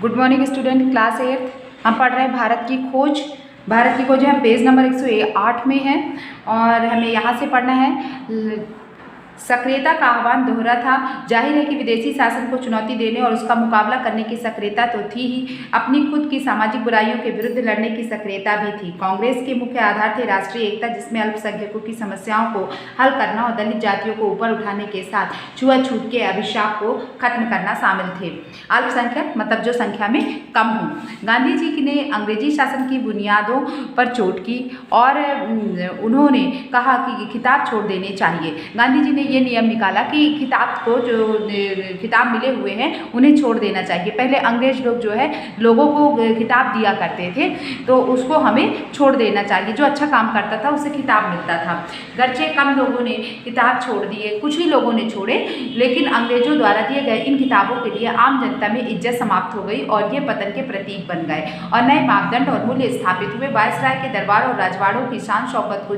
Good morning student, class 8 हम पढ़ रहे हैं भारत की खोज। भारत की खोज हम पेज नंबर 108 में हैं और हमें यहाँ से पढ़ना है। सक्रियता का आह्वान दोहरा था। जाहिर है कि विदेशी शासन को चुनौती देने और उसका मुकाबला करने की सक्रियता तो थी ही, अपनी खुद की सामाजिक बुराइयों के विरुद्ध लड़ने की सक्रियता भी थी। कांग्रेस के मुख्य आधार थे राष्ट्रीय एकता, जिसमें अल्पसंख्यकों की समस्याओं को हल करना और दलित जातियों को ऊपर उठाने के साथ छुआछूत के अभिशाप को खत्म करना शामिल थे। अल्पसंख्यक मतलब जो संख्या में कम हो। गांधी जी ने अंग्रेजी शासन की बुनियादों पर चोट की और उन्होंने कहा कि खिताब छोड़ देने चाहिए। गांधी जी ने ये नियम निकाला कि खिताब को जो खिताब मिले हुए हैं उन्हें छोड़ देना चाहिए। पहले अंग्रेज लोग जो है लोगों को खिताब दिया करते थे, तो उसको हमें छोड़ देना चाहिए। जो अच्छा काम करता था उसे खिताब मिलता था। गरचे कम लोगों ने किताब छोड़ दिए, कुछ ही लोगों ने छोड़े, लेकिन अंग्रेजों द्वारा दिए गए इन किताबों के लिए आम जनता में इज्जत समाप्त हो गई और ये पतन के प्रतीक बन गए और नए मापदंड और मूल्य स्थापित हुए। वायसराय के दरबार और राजवाड़ों की शान शौकत को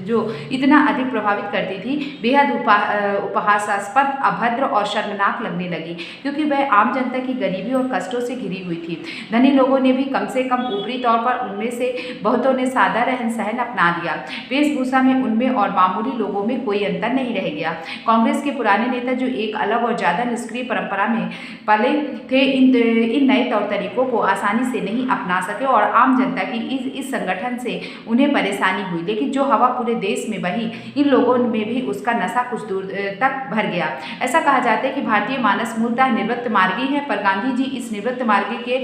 जो इतना अधिक प्रभावित करती थी, बेहद उपहासास्पद, अभद्र और शर्मनाक लगने लगी, क्योंकि वह आम जनता की गरीबी और कष्टों से घिरी हुई थी। धनी लोगों ने भी कम से कम ऊपरी तौर पर उनमें से बहुतों ने सादा रहन सहन अपना लिया। वेशभूषा में उनमें और मामूली लोगों में कोई अंतर नहीं रह गया। कांग्रेस के पुराने नेता जो एक अलग और ज्यादा निष्क्रिय परंपरा में पले थे, इन नए तौर तरीकों को आसानी से नहीं अपना सके और आम जनता की इस संगठन से उन्हें परेशानी हुई। लेकिन जो हवा पूरे देश में बही, इन लोगों में भी उसका नशा कुछ दूर तक भर गया। ऐसा कहा जाता है कि भारतीय मानस मूलतः निवृत्त मार्गी है, पर गांधी जी इस निवृत्त मार्गी के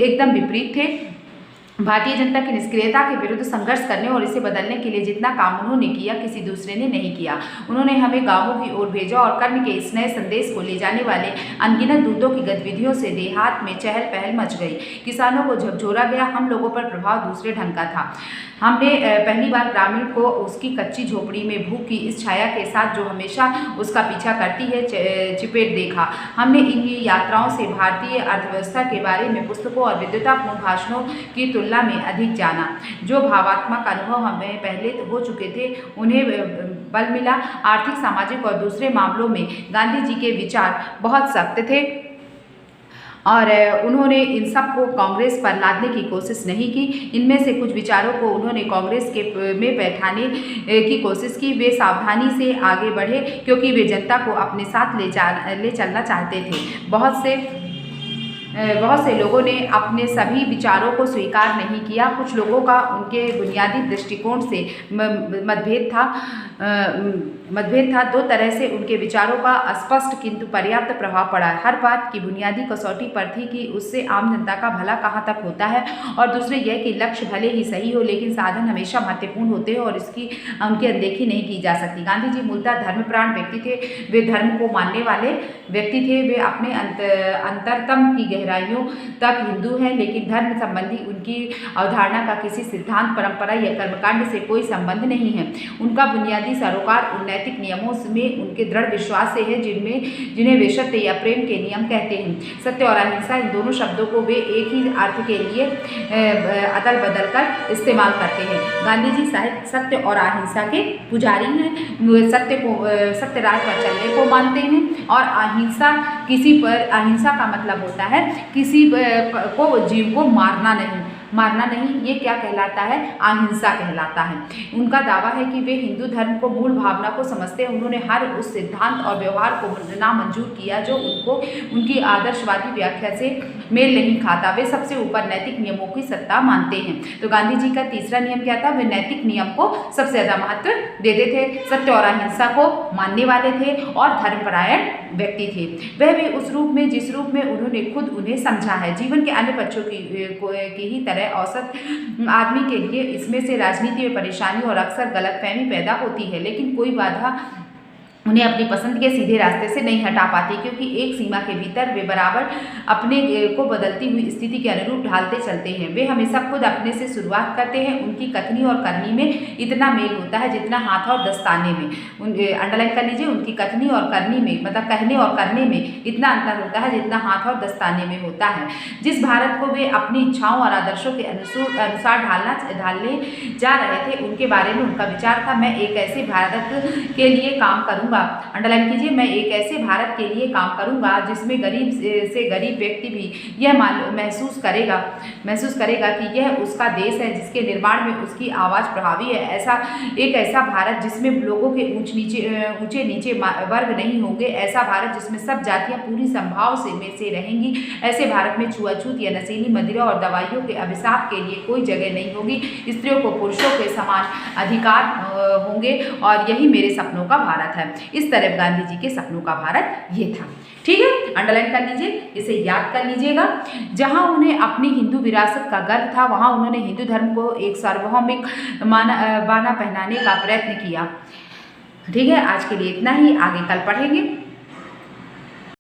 एकदम विपरीत थे। भारतीय जनता की निष्क्रियता के विरुद्ध संघर्ष करने और इसे बदलने के लिए जितना काम उन्होंने किया, किसी दूसरे ने नहीं किया। उन्होंने हमें गांवों की ओर भेजा और कर्म के इस नए संदेश को ले जाने वाले अनगिनत दूतों की गतिविधियों से देहात में चहल पहल मच गई। किसानों को झकझोरा गया। हम लोगों पर प्रभाव दूसरे ढंग का था। हमने पहली बार ग्रामीण को उसकी कच्ची झोपड़ी में भूख की इस छाया के साथ जो हमेशा उसका पीछा करती है चिपेट देखा। हमने इन यात्राओं से भारतीय अर्थव्यवस्था के बारे में पुस्तकों और विद्वतापूर्ण भाषणों की तुलना में अधिक जाना। जो भावात्मक अनुभव हमें पहले हो चुके थे, उन्हें बल मिला। आर्थिक, सामाजिक और दूसरे मामलों में गांधी जी के विचार बहुत सख्त थे और उन्होंने इन सब को कांग्रेस पर लादने की कोशिश नहीं की। इनमें से कुछ विचारों को उन्होंने कांग्रेस में बैठाने की कोशिश की। वे सावधानी से आगे बढ़े क्योंकि वे जनता को अपने साथ ले चलना चाहते थे। बहुत से लोगों ने अपने सभी विचारों को स्वीकार नहीं किया। कुछ लोगों का उनके बुनियादी दृष्टिकोण से मतभेद था। दो तरह से उनके विचारों का स्पष्ट किंतु पर्याप्त प्रभाव पड़ा। हर बात की बुनियादी कसौटी पर थी कि उससे आम जनता का भला कहाँ तक होता है, और दूसरे यह कि लक्ष्य भले ही सही हो, लेकिन साधन हमेशा महत्वपूर्ण होते हैं और उनकी अनदेखी नहीं की जा सकती। गांधी जी मूलतः धर्मप्राण व्यक्ति थे। वे धर्म को मानने वाले व्यक्ति थे। वे अपने अंतरतम की गहराइयों तक हिंदू हैं, लेकिन धर्म संबंधी उनकी अवधारणा का किसी सिद्धांत, परंपरा या कर्मकांड से कोई संबंध नहीं है। उनका बुनियादी सरोकार उन नैतिक नियमों में उनके दृढ़ विश्वास से है जिन्हें वे सत्य या प्रेम के नियम कहते हैं। सत्य और अहिंसा, इन दोनों शब्दों को वे एक ही अर्थ के लिए अदल बदल कर इस्तेमाल करते हैं। गांधी जी सत्य और अहिंसा के पुजारी हैं। सत्य राह पर चलने को मानते हैं और अहिंसा का मतलब होता है किसी को जीव को मारना नहीं। ये क्या कहलाता है? अहिंसा कहलाता है। उनका दावा है कि वे हिंदू धर्म को मूल भावना को समझते हैं। उन्होंने हर उस सिद्धांत और व्यवहार को नामंजूर किया जो उनकी आदर्शवादी व्याख्या से मेल नहीं खाता। वे सबसे ऊपर नैतिक नियमों की सत्ता मानते हैं। तो गांधी जी का तीसरा नियम क्या था? वे नैतिक नियम को सबसे ज्यादा महत्व देते थे, सत्य और अहिंसा को मानने वाले थे और धर्मपरायण व्यक्ति थे। वह भी उस रूप में जिस रूप में उन्होंने खुद उन्हें समझा है। जीवन के अन्य पक्षों की ही तरह औसत आदमी के लिए इसमें से राजनीति में परेशानी और अक्सर गलतफहमी पैदा होती है, लेकिन कोई बाधा उन्हें अपनी पसंद के सीधे रास्ते से नहीं हटा पाती, क्योंकि एक सीमा के भीतर वे बराबर अपने को बदलती हुई स्थिति के अनुरूप ढालते चलते हैं। वे हमेशा खुद अपने से शुरुआत करते हैं। उनकी कथनी और करनी में इतना मेल होता है जितना हाथ और दस्ताने में। अंडरलाइन कर लीजिए, उनकी कथनी और करनी में, मतलब कहने और करने में इतना अंतर होता है जितना हाथ और दस्ताने में होता है। जिस भारत को वे अपनी इच्छाओं और आदर्शों के अनुसार ढालने जा रहे थे, उनके बारे में उनका विचार था, मैं एक ऐसे भारत के लिए काम करूँगा करूंगा, अंडरलाइन कीजिए, मैं एक ऐसे भारत के लिए काम करूंगा जिसमें गरीब से गरीब व्यक्ति भी यह महसूस करेगा कि यह उसका देश है, जिसके निर्माण में उसकी आवाज़ प्रभावी है। एक ऐसा भारत जिसमें लोगों के ऊंचे नीचे वर्ग नहीं होंगे, ऐसा भारत जिसमें सब जातियां पूरी संभाव से रहेंगी। ऐसे भारत में छुआछूत या नशीली मदिरा और दवाइयों के अभिशाप के लिए कोई जगह नहीं होगी। स्त्रियों को पुरुषों के समान अधिकार होंगे और यही मेरे सपनों का भारत है। इस तरह गांधी जी के सपनों का भारत ये था। ठीक है, अंडरलाइन कर लीजिए, इसे याद कर लीजिएगा। जहां उन्हें अपनी हिंदू विरासत का गर्व था, वहां उन्होंने हिंदू धर्म को एक सार्वभौमिक बाना पहनाने का प्रयत्न किया। ठीक है, आज के लिए इतना ही, आगे कल पढ़ेंगे।